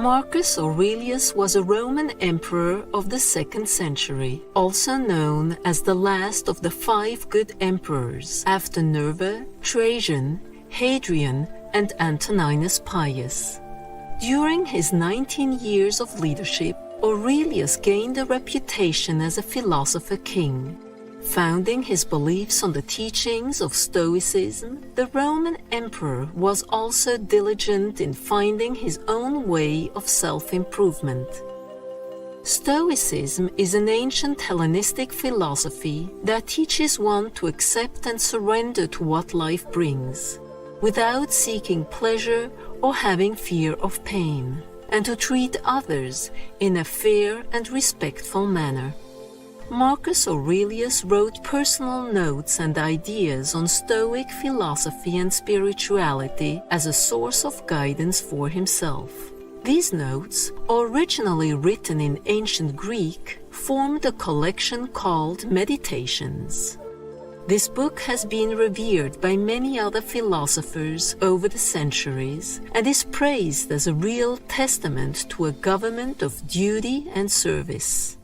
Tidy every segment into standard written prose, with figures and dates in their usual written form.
Marcus Aurelius was a Roman emperor of the 2nd century, also known as the last of the 5 good emperors after Nerva, Trajan, Hadrian, and Antoninus Pius. During his 19 years of leadership, Aurelius gained a reputation as a philosopher king. Founding his beliefs on the teachings of Stoicism, the Roman emperor was also diligent in finding his own way of self-improvement. Stoicism is an ancient Hellenistic philosophy that teaches one to accept and surrender to what life brings, without seeking pleasure or having fear of pain, and to treat others in a fair and respectful manner. Marcus Aurelius wrote personal notes and ideas on Stoic philosophy and spirituality as a source of guidance for himself. These notes, originally written in ancient Greek, formed a collection called Meditations. This book has been revered by many other philosophers over the centuries and is praised as a real testament to a government of duty and service.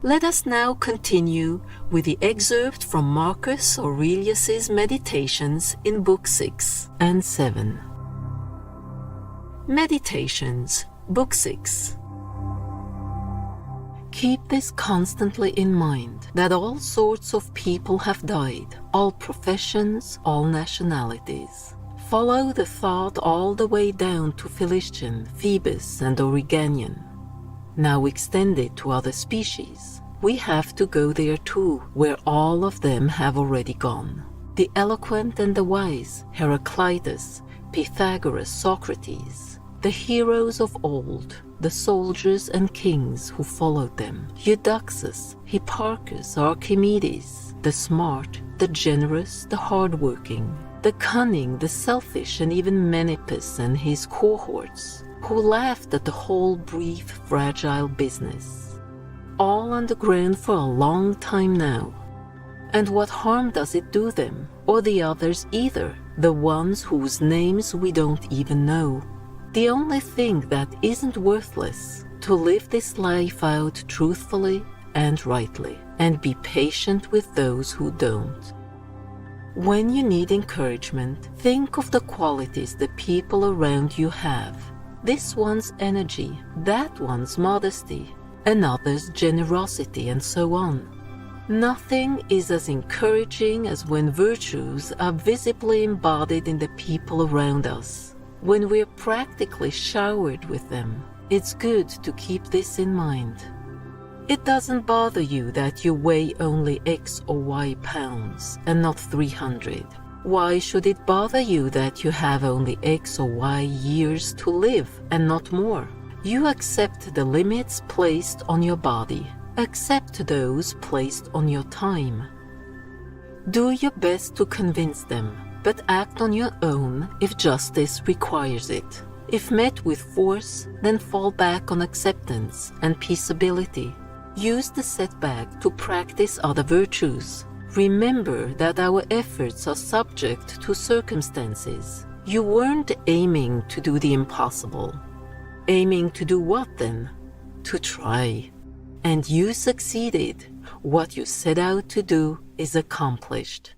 Let us now continue with the excerpt from Marcus Aurelius's Meditations in Book 6 and 7. Meditations, Book 6. Keep this constantly in mind, that all sorts of people have died, all professions, all nationalities. Follow the thought all the way down to Philistine, Phoebus, and Oregonian. Now extend it to other species. We have to go there too, where all of them have already gone. The eloquent and the wise, Heraclitus, Pythagoras, Socrates, the heroes of old, the soldiers and kings who followed them, Eudoxus, Hipparchus, Archimedes, the smart, the generous, the hardworking, the cunning, the selfish, and even Menippus and his cohorts, who laughed at the whole brief, fragile business. All underground for a long time now. And what harm does it do them, or the others either, the ones whose names we don't even know? The only thing that isn't worthless, to live this life out truthfully and rightly, and be patient with those who don't. When you need encouragement, think of the qualities the people around you have. This one's energy, that one's modesty, another's generosity, and so on. Nothing is as encouraging as when virtues are visibly embodied in the people around us, when we're practically showered with them. It's good to keep this in mind. It doesn't bother you that you weigh only X or Y pounds and not 300. Why should it bother you that you have only X or Y years to live and not more? You accept the limits placed on your body. Accept those placed on your time. Do your best to convince them, but act on your own if justice requires it. If met with force, then fall back on acceptance and peaceability. Use the setback to practice other virtues. Remember that our efforts are subject to circumstances. You weren't aiming to do the impossible. Aiming to do what then? To try. And you succeeded. What you set out to do is accomplished.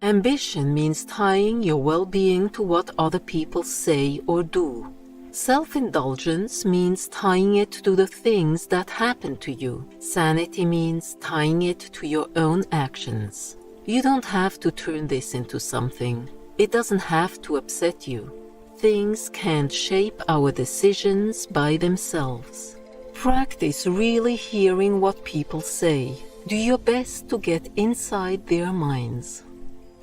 Ambition means tying your well-being to what other people say or do. Self-indulgence means tying it to the things that happen to you. Sanity means tying it to your own actions. You don't have to turn this into something. It doesn't have to upset you. Things can't shape our decisions by themselves. Practice really hearing what people say. Do your best to get inside their minds.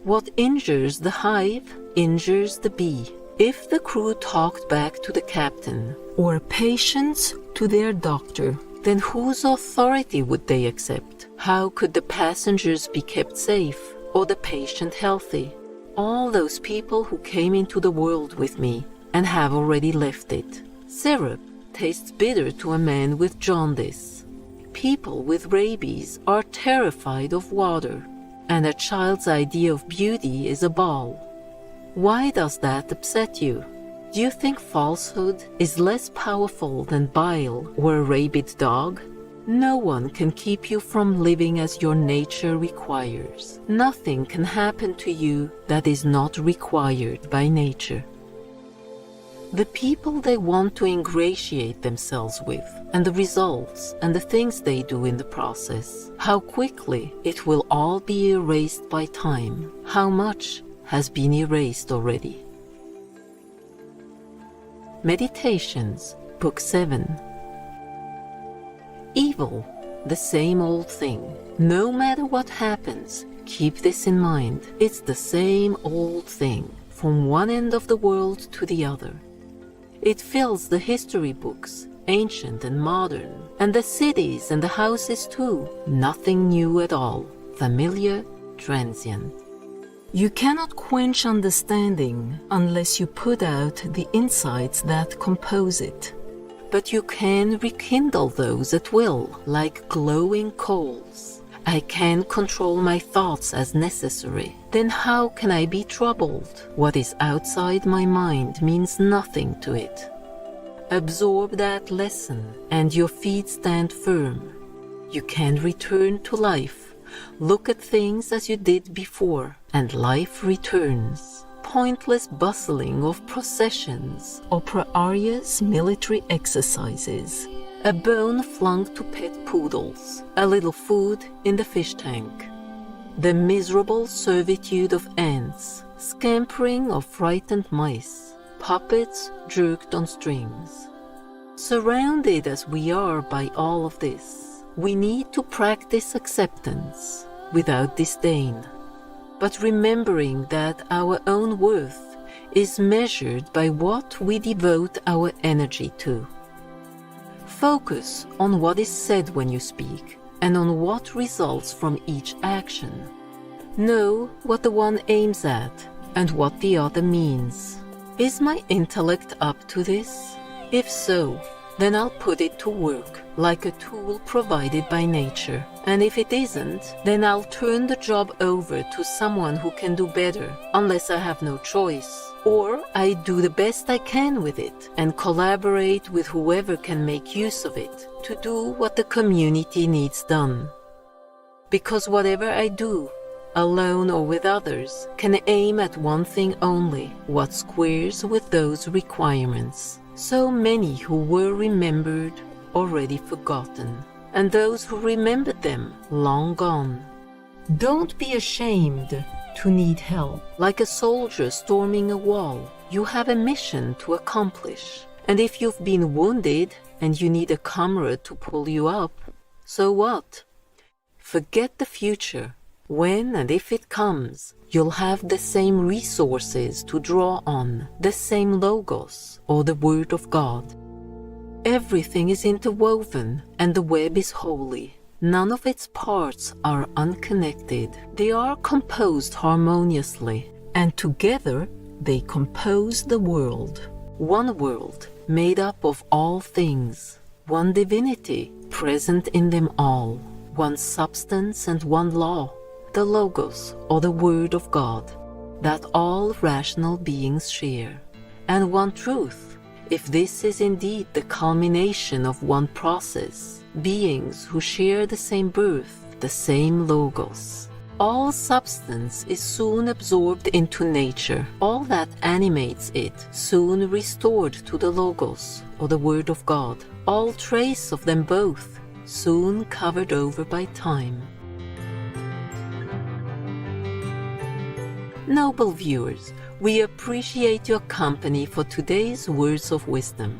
What injures the hive injures the bee. If the crew talked back to the captain, or patients to their doctor, then whose authority would they accept? How could the passengers be kept safe, or the patient healthy? All those people who came into the world with me and have already left it. Syrup tastes bitter to a man with jaundice. People with rabies are terrified of water, and a child's idea of beauty is a ball. Why does that upset you? Do you think falsehood is less powerful than bile or a rabid dog? No one can keep you from living as your nature requires. Nothing can happen to you that is not required by nature. The people they want to ingratiate themselves with, and the results and the things they do in the process, how quickly it will all be erased by time, how much has been erased already. Meditations, Book 7. Evil, the same old thing. No matter what happens, keep this in mind. It's the same old thing, from one end of the world to the other. It fills the history books, ancient and modern, and the cities and the houses too. Nothing new at all, familiar, transient. You cannot quench understanding unless you put out the insights that compose it. But you can rekindle those at will, like glowing coals. I can control my thoughts as necessary. Then how can I be troubled? What is outside my mind means nothing to it. Absorb that lesson, and your feet stand firm. You can return to life. Look at things as you did before, and life returns. Pointless bustling of processions, opera arias, military exercises, a bone flung to pet poodles, a little food in the fish tank, the miserable servitude of ants, scampering of frightened mice, puppets jerked on strings. Surrounded as we are by all of this, we need to practice acceptance without disdain, but remembering that our own worth is measured by what we devote our energy to. Focus on what is said when you speak and on what results from each action. Know what the one aims at and what the other means. Is my intellect up to this? If so, then I'll put it to work like a tool provided by nature. And if it isn't, then I'll turn the job over to someone who can do better, unless I have no choice. Or I do the best I can with it and collaborate with whoever can make use of it to do what the community needs done. Because whatever I do, alone or with others, can aim at one thing only, what squares with those requirements. So many who were remembered, already forgotten, and those who remembered them, long gone. Don't be ashamed to need help. Like a soldier storming a wall, you have a mission to accomplish. And if you've been wounded and you need a comrade to pull you up, so what? Forget the future. When and if it comes, you'll have the same resources to draw on, the same logos or the Word of God. Everything is interwoven and the web is holy. None of its parts are unconnected. They are composed harmoniously, and together they compose the world. One world made up of all things, one divinity present in them all, one substance and one law, the Logos or the Word of God, that all rational beings share, and one truth, if this is indeed the culmination of one process, beings who share the same birth, the same Logos. All substance is soon absorbed into nature, all that animates it soon restored to the Logos or the Word of God, all trace of them both soon covered over by time. Noble viewers, we appreciate your company for today's words of wisdom.